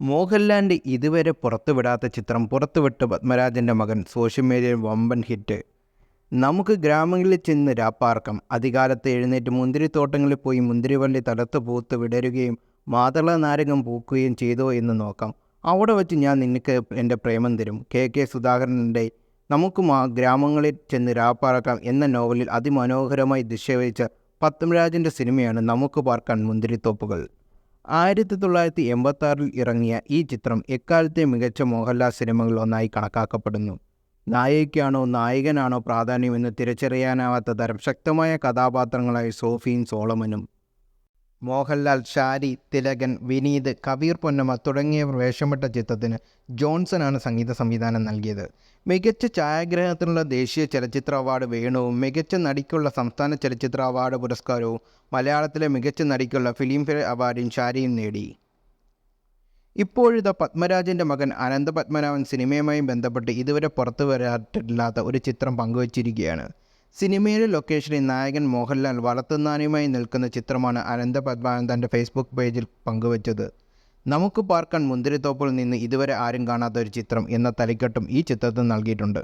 മോഹൻലാലിൻ്റെ ഇതുവരെ പുറത്തുവിടാത്ത ചിത്രം പുറത്തുവിട്ട് പത്മരാജൻ്റെ മകൻ സോഷ്യൽ മീഡിയയിൽ വമ്പൻ ഹിറ്റ്. നമുക്ക് ഗ്രാമങ്ങളിൽ ചെന്ന് രാപ്പാർക്കാം. അതികാലത്ത് എഴുന്നേറ്റ് മുന്തിരിത്തോട്ടങ്ങളിൽ പോയി മുന്തിരിവള്ളി തലത്ത് പൂത്ത് വിടരുകയും മാതള നാരകം പൂക്കുകയും ചെയ്തോ എന്ന് നോക്കാം. അവിടെ വച്ച് ഞാൻ നിനക്ക് എൻ്റെ പ്രേമം തരും. കെ സുധാകരൻ്റെ നമുക്ക് ഗ്രാമങ്ങളിൽ ചെന്ന് രാപ്പാർക്കാം എന്ന നോവലിൽ അതിമനോഹരമായി ദൃശ്യവഹിച്ച പത്മരാജൻ്റെ സിനിമയാണ് നമുക്ക് പാർക്കാൻ മുന്തിരിത്തോപ്പുകൾ. 1986 ഇറങ്ങിയ ഈ ചിത്രം എക്കാലത്തെ മികച്ച മോഹൻലാൽ സിനിമകളിൽ ഒന്നായി കണക്കാക്കപ്പെടുന്നു. നായികയ്ക്കാണോ നായകനാണോ പ്രാധാന്യമെന്ന് തിരിച്ചറിയാനാവാത്ത തരം ശക്തമായ കഥാപാത്രങ്ങളായി സോഫിയും സോളമനും. മോഹൻലാൽ, ഷാരി, തിലകൻ, വിനീത്, കബീർ പൊന്നമ്മ തുടങ്ങിയവർ വേഷമിട്ട ചിത്രത്തിന് ജോൺസനാണ് സംഗീത സംവിധാനം നൽകിയത്. മികച്ച ഛായാഗ്രഹണത്തിനുള്ള ദേശീയ ചലച്ചിത്ര അവാർഡ് വേണുവും മികച്ച നടിക്കുള്ള സംസ്ഥാന ചലച്ചിത്ര അവാർഡ് പുരസ്കാരവും മലയാളത്തിലെ മികച്ച നടിക്കുള്ള ഫിലിംഫെയർ അവാർഡും ഷാരിയും നേടി. ഇപ്പോഴിതാ പത്മരാജൻ്റെ മകൻ അനന്തപത്മനാഭൻ സിനിമയുമായി ബന്ധപ്പെട്ട് ഇതുവരെ പുറത്തു വരാറ്റില്ലാത്ത ഒരു ചിത്രം പങ്കുവച്ചിരിക്കുകയാണ്. സിനിമയിലെ ലൊക്കേഷനിൽ നായകൻ മോഹൻലാൽ വളർത്തുനാനുമായി നിൽക്കുന്ന ചിത്രമാണ് അനന്തപത്മനാഭൻ തൻ്റെ ഫേസ്ബുക്ക് പേജിൽ പങ്കുവച്ചത്. നമുക്ക് പാർക്കാൻ മുന്തിരിത്തോപ്പിൽ നിന്ന് ഇതുവരെ ആരും കാണാത്ത ഒരു ചിത്രം എന്ന തലക്കെട്ടും ഈ ചിത്രത്തിന് നൽകിയിട്ടുണ്ട്.